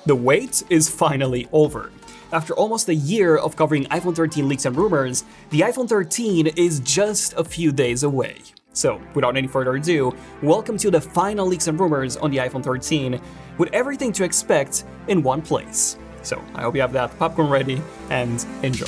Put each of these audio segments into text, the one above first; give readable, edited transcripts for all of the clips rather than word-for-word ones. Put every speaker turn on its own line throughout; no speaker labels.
The wait is finally over. After almost a year of covering iPhone 13 leaks and rumors, the iPhone 13 is just a few days away. So, without any further ado, welcome to the final leaks and rumors on the iPhone 13, with everything to expect in one place. So, I hope you have that popcorn ready, and enjoy.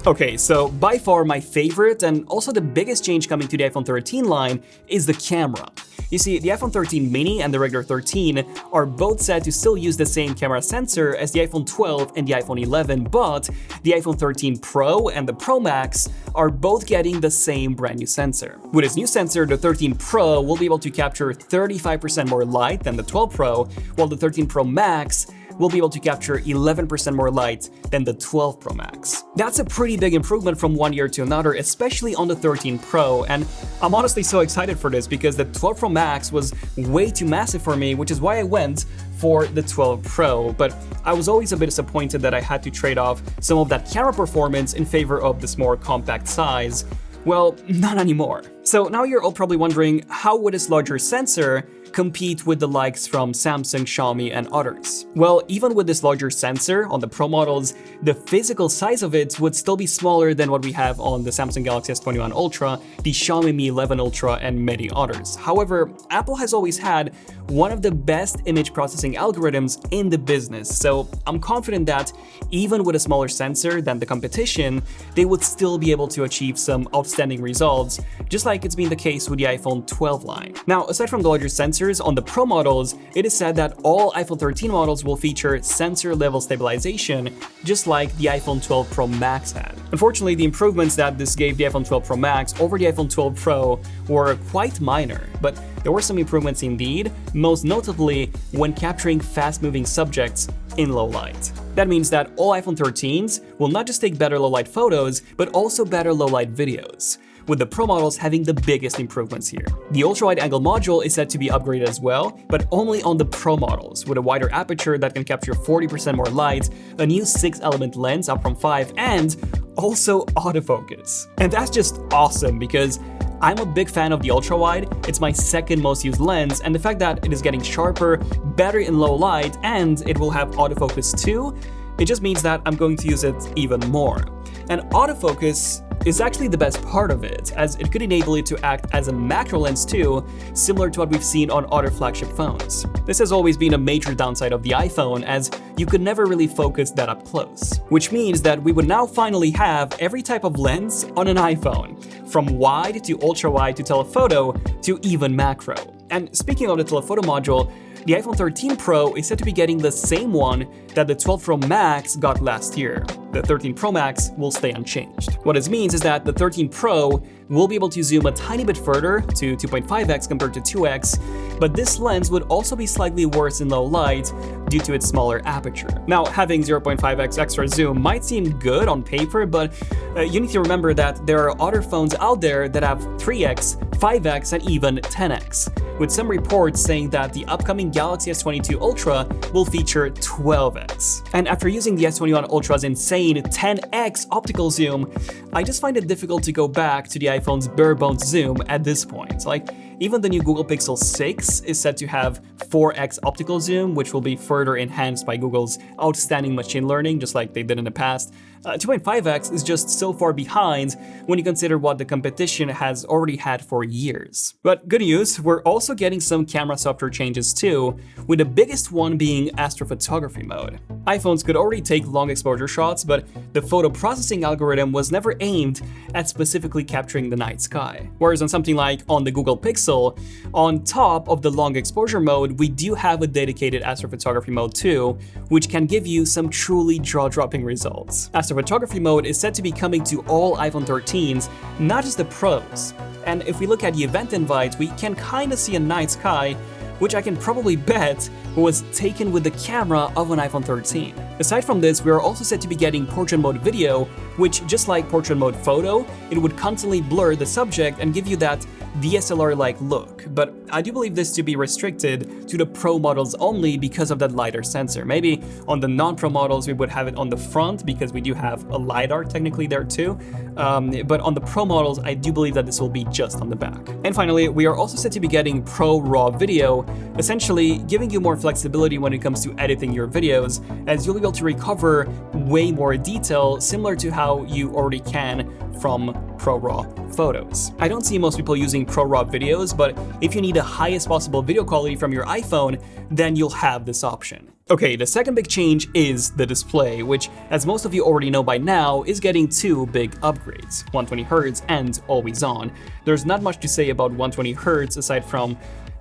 Okay, so by far my favorite and also the biggest change coming to the iPhone 13 line is the camera. You see, the iPhone 13 mini and the regular 13 are both set to still use the same camera sensor as the iPhone 12 and the iPhone 11, but the iPhone 13 Pro and the Pro Max are both getting the same brand new sensor. With its new sensor, the 13 Pro will be able to capture 35% more light than the 12 Pro, while the 13 Pro Max will be able to capture 11% more light than the 12 Pro Max. That's a pretty big improvement from one year to another, especially on the 13 Pro, and I'm honestly so excited for this because the 12 Pro Max was way too massive for me, which is why I went for the 12 Pro, but I was always a bit disappointed that I had to trade off some of that camera performance in favor of this more compact size. Well, not anymore. So now you're all probably wondering, how would this larger sensor compete with the likes from Samsung, Xiaomi, and others? Well, even with this larger sensor on the Pro models, the physical size of it would still be smaller than what we have on the Samsung Galaxy S21 Ultra, the Xiaomi Mi 11 Ultra, and many others. However, Apple has always had one of the best image processing algorithms in the business, so I'm confident that even with a smaller sensor than the competition, they would still be able to achieve some outstanding results, just like it's been the case with the iPhone 12 line. Now, aside from the larger sensors on the Pro models, it is said that all iPhone 13 models will feature sensor level stabilization, just like the iPhone 12 Pro Max had. Unfortunately, the improvements that this gave the iPhone 12 Pro Max over the iPhone 12 Pro were quite minor, but there were some improvements indeed, most notably when capturing fast-moving subjects in low light. That means that all iPhone 13s will not just take better low-light photos, but also better low-light videos, with the Pro models having the biggest improvements here. The ultra-wide-angle module is said to be upgraded as well, but only on the Pro models, with a wider aperture that can capture 40% more light, a new 6-element lens up from 5, and also autofocus. And that's just awesome because I'm a big fan of the ultra-wide, it's my second most used lens, and the fact that it is getting sharper, better in low light, and it will have autofocus too, it just means that I'm going to use it even more. And autofocus is actually the best part of it, as it could enable it to act as a macro lens too, similar to what we've seen on other flagship phones. This has always been a major downside of the iPhone, as you could never really focus that up close. Which means that we would now finally have every type of lens on an iPhone, from wide to ultra-wide to telephoto to even macro. And speaking of the telephoto module, the iPhone 13 Pro is said to be getting the same one that the 12 Pro Max got last year. The 13 Pro Max will stay unchanged. What this means is that the 13 Pro will be able to zoom a tiny bit further to 2.5x compared to 2x, but this lens would also be slightly worse in low light due to its smaller aperture. Now, having 0.5x extra zoom might seem good on paper, but you need to remember that there are other phones out there that have 3x, 5x, and even 10x, with some reports saying that the upcoming Galaxy S22 Ultra will feature 12x. And after using the S21 Ultra's insane 10x optical zoom, I just find it difficult to go back to the iPhone's bare bones zoom at this point. Like, even the new Google Pixel 6 is said to have 4x optical zoom, which will be further enhanced by Google's outstanding machine learning, just like they did in the past. 2.5x is just so far behind when you consider what the competition has already had for years. But good news, we're also getting some camera software changes too, with the biggest one being astrophotography mode. iPhones could already take long exposure shots, but the photo processing algorithm was never aimed at specifically capturing the night sky. Whereas on something like on the Google Pixel, on top of the long exposure mode, we do have a dedicated astrophotography mode too, which can give you some truly jaw-dropping results. Astrophotography mode is said to be coming to all iPhone 13s, not just the Pros. And if we look at the event invite, we can kinda see a night sky, which I can probably bet was taken with the camera of an iPhone 13. Aside from this, we are also said to be getting portrait mode video, which, just like portrait mode photo, it would constantly blur the subject and give you that DSLR-like look. But I do believe this to be restricted to the Pro models only because of that LiDAR sensor. Maybe on the non-Pro models we would have it on the front because we do have a LiDAR technically there too, but on the Pro models I do believe that this will be just on the back. And finally, we are also set to be getting Pro RAW video, essentially giving you more flexibility when it comes to editing your videos, as you'll be able to recover way more detail similar to how you already can from Pro RAW photos. I don't see most people using Pro RAW videos, but if you need the highest possible video quality from your iPhone, then you'll have this option. Okay, the second big change is the display, which, as most of you already know by now, is getting two big upgrades, 120Hz and always on. There's not much to say about 120Hz aside from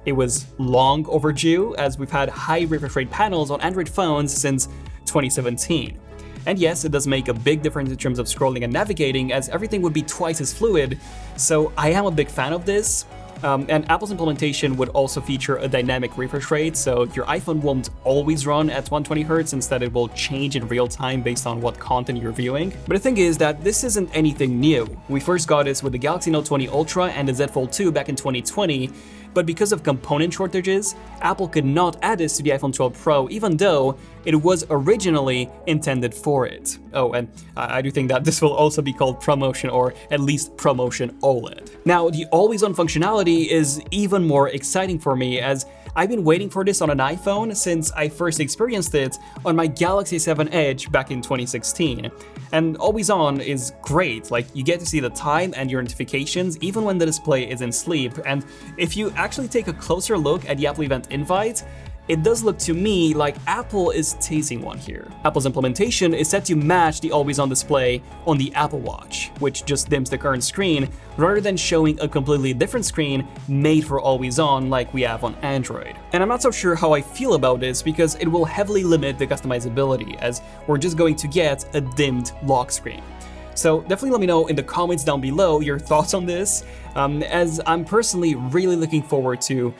it was long overdue, as we've had high refresh rate panels on Android phones since 2017. And yes, it does make a big difference in terms of scrolling and navigating, as everything would be twice as fluid, so I am a big fan of this. And Apple's implementation would also feature a dynamic refresh rate, so your iPhone won't always run at 120Hz, instead it will change in real time based on what content you're viewing. But the thing is that this isn't anything new. We first got this with the Galaxy Note 20 Ultra and the Z Fold 2 back in 2020, but because of component shortages, Apple could not add this to the iPhone 12 Pro, even though it was originally intended for it. Oh, and I do think that this will also be called ProMotion, or at least ProMotion OLED. Now, the always-on functionality is even more exciting for me, as I've been waiting for this on an iPhone since I first experienced it on my Galaxy 7 Edge back in 2016. And always on is great, like you get to see the time and your notifications even when the display is in sleep, and if you actually take a closer look at the Apple event invite, it does look to me like Apple is teasing one here. Apple's implementation is set to match the always-on display on the Apple Watch, which just dims the current screen rather than showing a completely different screen made for always-on like we have on Android. And I'm not so sure how I feel about this because it will heavily limit the customizability, as we're just going to get a dimmed lock screen. So definitely let me know in the comments down below your thoughts on this, as I'm personally really looking forward to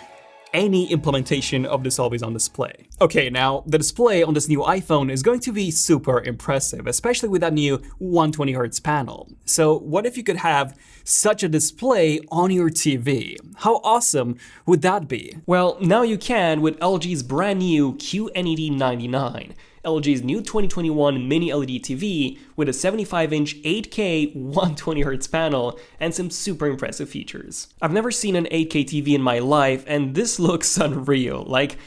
any implementation of this always-on display. Okay, now the display on this new iPhone is going to be super impressive, especially with that new 120Hz panel. So what if you could have such a display on your TV? How awesome would that be? Well, now you can with LG's brand new QNED99. LG's new 2021 mini LED TV with a 75-inch 8K 120Hz panel and some super impressive features. I've never seen an 8K TV in my life, and this looks unreal. Like,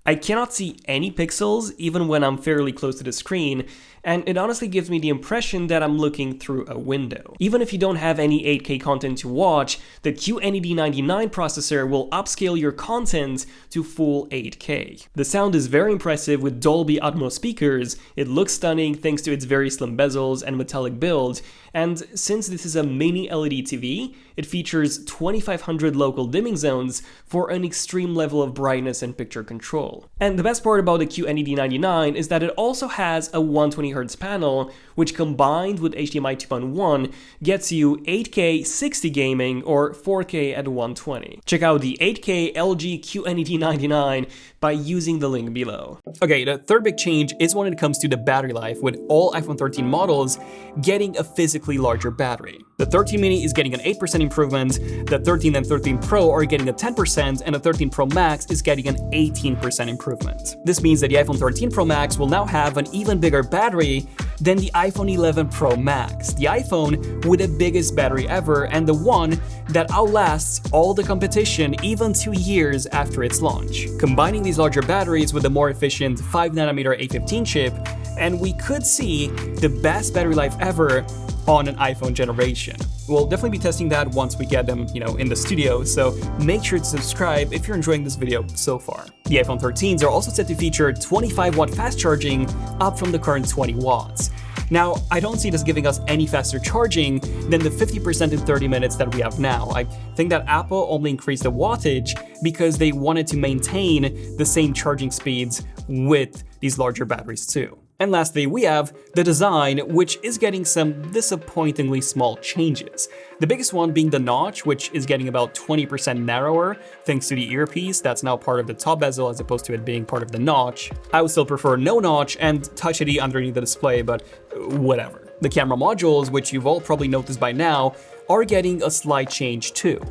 I cannot see any pixels even when I'm fairly close to the screen, and it honestly gives me the impression that I'm looking through a window. Even if you don't have any 8K content to watch, the QNED99 processor will upscale your content to full 8K. The sound is very impressive with Dolby Atmos speakers, it looks stunning thanks to its very slim bezels and metallic build, and since this is a mini LED TV, it features 2500 local dimming zones for an extreme level of brightness and picture control. And the best part about the QNED99 is that it also has a 120Hz panel, which combined with HDMI 2.1 gets you 8K 60 gaming or 4K at 120. Check out the 8K LG QNED99 by using the link below. Okay, the third big change is when it comes to the battery life, with all iPhone 13 models getting a physically larger battery. The 13 mini is getting an 8% improvement, the 13 and 13 Pro are getting a 10%, and the 13 Pro Max is getting an 18% improvement. This means that the iPhone 13 Pro Max will now have an even bigger battery than the iPhone 11 Pro Max, the iPhone with the biggest battery ever and the one that outlasts all the competition even 2 years after its launch. Combining these larger batteries with the more efficient 5nm A15 chip, and we could see the best battery life ever on an iPhone generation. We'll definitely be testing that once we get them, in the studio, so make sure to subscribe if you're enjoying this video so far. The iPhone 13s are also set to feature 25-watt fast charging, up from the current 20 watts. Now, I don't see this giving us any faster charging than the 50% in 30 minutes that we have now. I think that Apple only increased the wattage because they wanted to maintain the same charging speeds with these larger batteries too. And lastly, we have the design, which is getting some disappointingly small changes. The biggest one being the notch, which is getting about 20% narrower thanks to the earpiece that's now part of the top bezel as opposed to it being part of the notch. I would still prefer no notch and Touch ID underneath the display, but whatever. The camera modules, which you've all probably noticed by now, are getting a slight change too.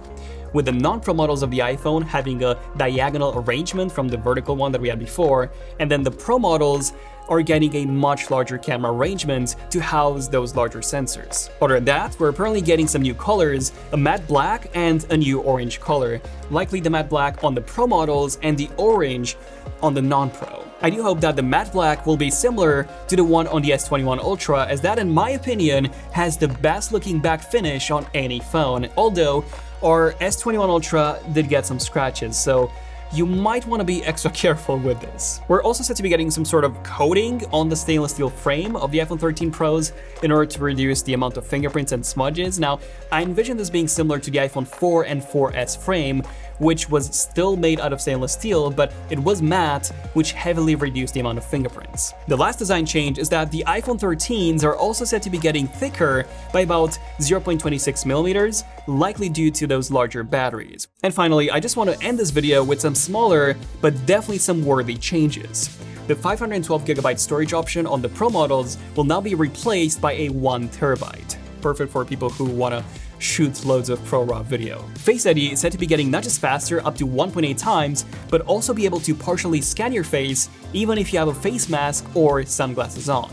with the non-Pro models of the iPhone having a diagonal arrangement from the vertical one that we had before, and then the Pro models are getting a much larger camera arrangement to house those larger sensors. Other than that, we're apparently getting some new colors, a matte black and a new orange color, likely the matte black on the Pro models and the orange on the non-Pro. I do hope that the matte black will be similar to the one on the S21 Ultra, as that, in my opinion, has the best looking back finish on any phone, although our S21 Ultra did get some scratches, so you might want to be extra careful with this. We're also said to be getting some sort of coating on the stainless steel frame of the iPhone 13 Pros in order to reduce the amount of fingerprints and smudges. Now, I envision this being similar to the iPhone 4 and 4S frame, which was still made out of stainless steel, but it was matte, which heavily reduced the amount of fingerprints. The last design change is that the iPhone 13s are also said to be getting thicker by about 0.26 millimeters, likely due to those larger batteries. And finally, I just want to end this video with some smaller, but definitely some worthy changes. The 512GB storage option on the Pro models will now be replaced by a 1TB. Perfect for people who want to shoot loads of ProRAW video. Face ID is said to be getting not just faster, up to 1.8 times, but also be able to partially scan your face even if you have a face mask or sunglasses on.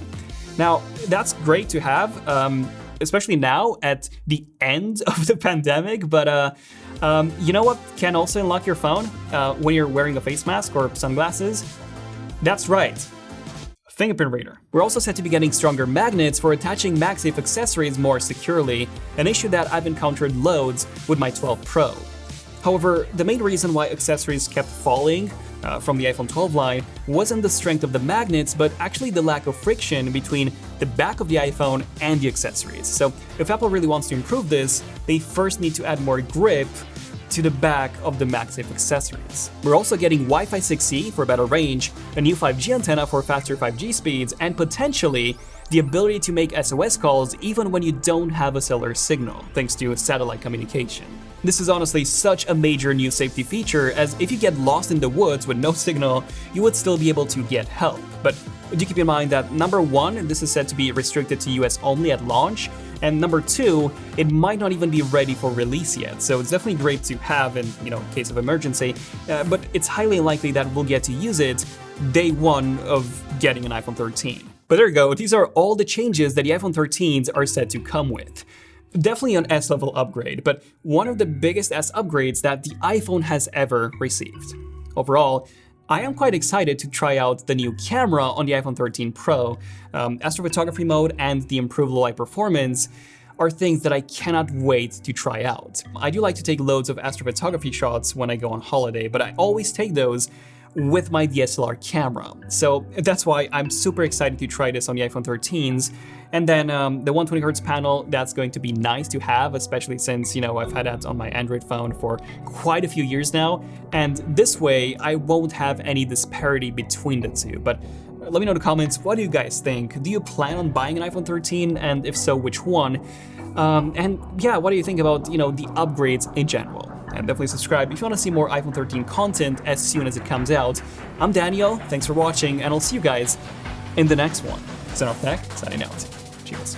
Now, that's great to have, especially now at the end of the pandemic, but you know what can also unlock your phone when you're wearing a face mask or sunglasses? That's right, fingerprint reader. We're also said to be getting stronger magnets for attaching MagSafe accessories more securely, an issue that I've encountered loads with my 12 Pro. However, the main reason why accessories kept falling from the iPhone 12 line wasn't the strength of the magnets, but actually the lack of friction between the back of the iPhone and the accessories. So if Apple really wants to improve this, they first need to add more grip to the back of the MagSafe accessories. We're also getting Wi-Fi 6E for better range, a new 5G antenna for faster 5G speeds, and potentially the ability to make SOS calls even when you don't have a cellular signal, thanks to satellite communication. This is honestly such a major new safety feature, as if you get lost in the woods with no signal, you would still be able to get help. But do keep in mind that number one, this is said to be restricted to US only at launch, and number two, it might not even be ready for release yet, so it's definitely great to have in case of emergency, but it's highly unlikely that we'll get to use it day one of getting an iPhone 13. But there you go, these are all the changes that the iPhone 13s are said to come with. Definitely an S-level upgrade, but one of the biggest S upgrades that the iPhone has ever received. Overall, I am quite excited to try out the new camera on the iPhone 13 Pro. Astrophotography mode and the improved low light performance are things that I cannot wait to try out. I do like to take loads of astrophotography shots when I go on holiday, but I always take those with my DSLR camera. So that's why I'm super excited to try this on the iPhone 13s. And then the 120Hz panel, that's going to be nice to have, especially since, I've had that on my Android phone for quite a few years now. And this way, I won't have any disparity between the two. But let me know in the comments, what do you guys think? Do you plan on buying an iPhone 13? And if so, which one? And yeah, what do you think about, the upgrades in general? And definitely subscribe if you want to see more iPhone 13 content as soon as it comes out. I'm Daniel, thanks for watching, and I'll see you guys in the next one. Son of Tech, signing out. Cheers.